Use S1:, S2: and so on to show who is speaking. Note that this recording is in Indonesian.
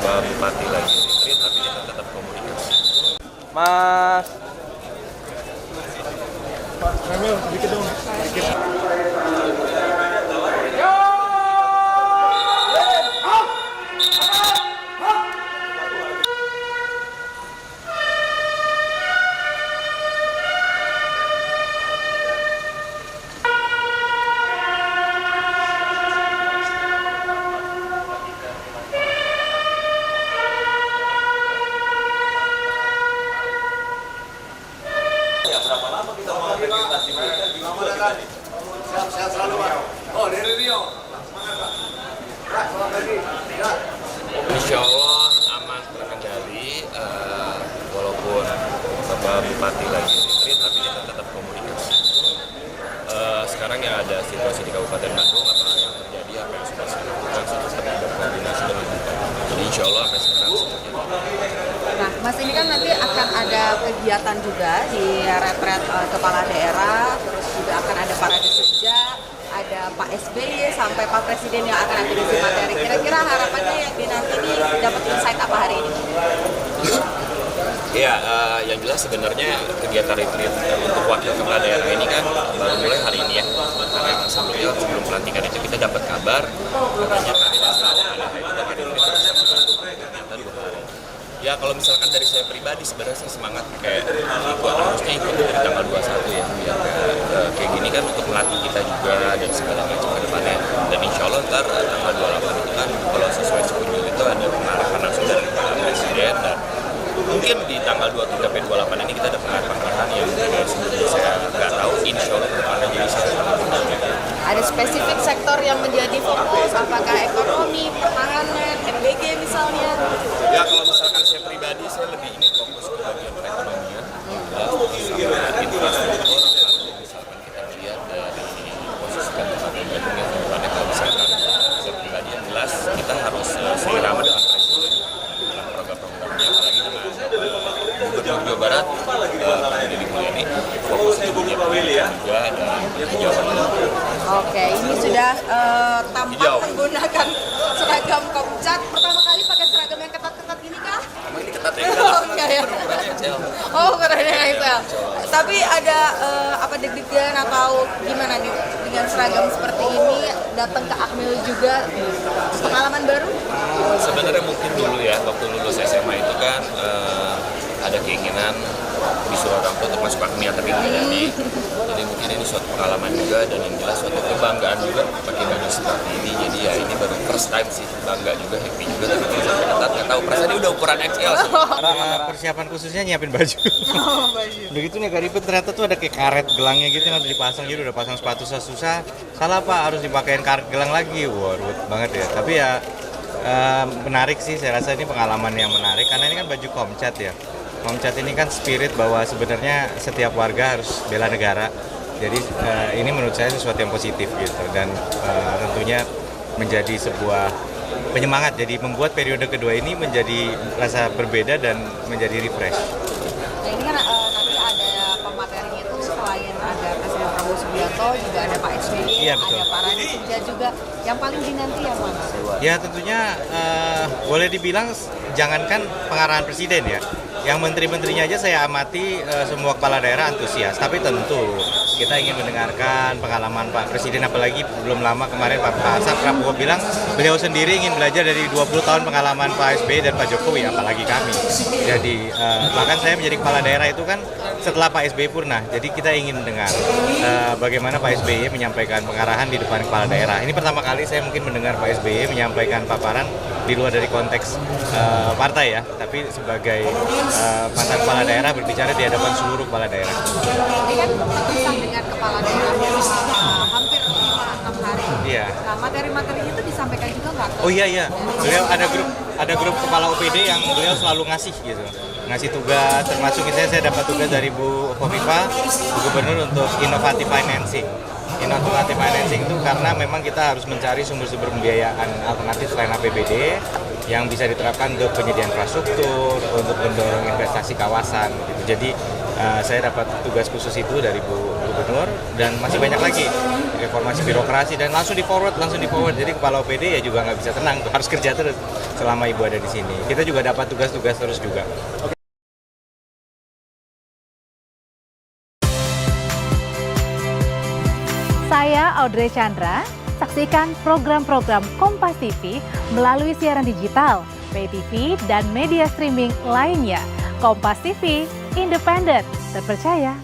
S1: Bupati lagi retreat, tapi kita tetap komunikasi.
S2: Mas.
S3: Dikit dong.
S1: Berapa lama kita mau registrasi mereka?
S3: Sehat selalu, Pak. Oh, dari Rio.
S1: Insya Allah aman terkendali, walaupun Bapak Bupati lagi retreat, tapi kita tetap komunikasi. Sekarang yang ada situasi di Kabupaten Bandung, apa yang terjadi, apa yang sudah saya lakukan, saya tetap berkoordinasi dengan Bupati. Jadi insya Allah sampai sekarang sudah jadi.
S4: Nah, Mas, ini kan nanti akan ada kegiatan juga di retret kepala daerah, terus juga akan ada parade senja, ada Pak SBY sampai Pak Presiden yang akan ada isi materi. Kira-kira harapannya yang dinanti ini dapat insight apa hari ini?
S1: Ya, yang jelas sebenarnya kegiatan retreat untuk wakil kepala daerah ini kan baru mulai hari ini ya. Karena sebelumnya sebelum pelantikan itu kita dapat kabar katanya kandidat selalu ada itu bakal retreat ternyata 2 hari. Ya kalau misalkan dari saya pribadi sebenarnya saya semangat kayak harusnya ikut dari tanggal 21 ya biar kayak gini kan untuk melatih kita juga dan segala macam ke depannya. Dan insya Allah ntar tanggal 28 itu kan kalau sesuai schedule itu ada pengarahan langsung dari Pak Presiden, dan mungkin di tanggal 27 sampai 28 ini kita ada pengarahan yang sebelumnya saya nggak tahu, insya Allah ke depannya jadi saya
S4: Ada spesifik sektor yang menjadi fokus, apakah ekonomi, pertahanan, MBG misalnya?
S1: Ya kalau misalkan saya pribadi saya lebih ingin fokus ke bagian perekonomian sama infrastruktur. Kalau misalkan kita lihat dari posisi Kabupaten Bandung yang kedepannya, kalau misalkan saya pribadi yang jelas kita harus seirama dengan Presiden dalam program-programnya, apalagi dengan Gubernur Jawa Barat Pak Deddy Mulyadi fokus di dunia pendidikan juga dan Jawa.
S4: Oke, ini sudah tampak menggunakan seragam Komcat. Pertama kali pakai seragam yang ketat-ketat gini kah?
S1: Emang ini ketat ya?
S4: Oh, enggak ya?
S1: Ukurannya kecil.
S4: Oh, ukurannya Excel. Tapi ada apa deg-degan atau gimana nih dengan seragam seperti ini datang ke Akmil juga, pengalaman baru?
S1: Sebenarnya mungkin dulu ya waktu lulus SMA itu kan ada keinginan disuruh orang tua untuk masuk Akmil tapi nggak jadi. Jadi mungkin ini suatu pengalaman juga dan yang jelas suatu kebanggaan juga pakai baju seperti ini. Jadi ya ini baru first time sih, bangga juga, happy juga, tapi kalau sampai ketat nggak tahu. Perasaan ini udah ukuran XL sih.
S2: Persiapan khususnya nyiapin baju.
S4: Oh, baju.
S2: Begitu nih gak ribet, ternyata tuh ada kayak karet gelangnya gitu yang harus dipasang, jadi udah pasang sepatu susah. Salah Pak, harus dipakein karet gelang lagi. Wah, ribet banget ya. Tapi ya menarik sih, saya rasa ini pengalaman yang menarik karena ini kan baju Komcat ya. Komcat ini kan spirit bahwa sebenarnya setiap warga harus bela negara. Jadi ini menurut saya sesuatu yang positif gitu, dan tentunya menjadi sebuah penyemangat. Jadi membuat periode kedua ini menjadi rasa berbeda dan menjadi refresh.
S4: Nah, ini kan nanti ada pematerinya itu selain ada Presiden Prabowo Subianto juga ada Pak SBY,
S2: Iya, betul.
S4: ada parade senja juga. Yang paling dinanti yang mana?
S2: Ya tentunya boleh dibilang jangankan pengarahan presiden ya, yang menteri-menterinya aja saya amati semua kepala daerah antusias. Tapi tentu kita ingin mendengarkan pengalaman Pak Presiden, apalagi belum lama kemarin Pak Prabowo bilang beliau sendiri ingin belajar dari 20 tahun pengalaman Pak SBY dan Pak Jokowi, apalagi kami. Jadi bahkan saya menjadi kepala daerah itu kan setelah Pak SBY purna. Jadi kita ingin mendengar bagaimana Pak SBY menyampaikan pengarahan di depan kepala daerah. Ini pertama kali saya mungkin mendengar Pak SBY menyampaikan paparan di luar dari konteks partai ya, tapi sebagai mantan kepala daerah berbicara di hadapan seluruh kepala daerah.
S4: Ini kan terpisah dengan kepala daerahnya hampir 5-6 hari.
S2: Iya.
S4: Nah, materi-materinya itu disampaikan juga nggak?
S2: Oh iya, beliau ada grup kepala OPD yang beliau selalu ngasih gitu, ngasih tugas, termasuk misalnya saya dapat tugas dari Bu Kofifa, Bu Gubernur, untuk innovative financing. Innovative financing itu karena memang kita harus mencari sumber-sumber pembiayaan alternatif selain APBD yang bisa diterapkan untuk penyediaan infrastruktur, untuk mendorong investasi kawasan gitu. Jadi Saya dapat tugas khusus itu dari Bu Gubernur dan masih banyak lagi reformasi birokrasi dan langsung di forward. Jadi kepala OPD ya juga nggak bisa tenang tuh, harus kerja terus selama Ibu ada di sini. Kita juga dapat tugas-tugas terus juga.
S5: Saya Audrey Chandra, saksikan program-program Kompas TV melalui siaran digital, pay TV, dan media streaming lainnya. Kompas TV, independen, terpercaya,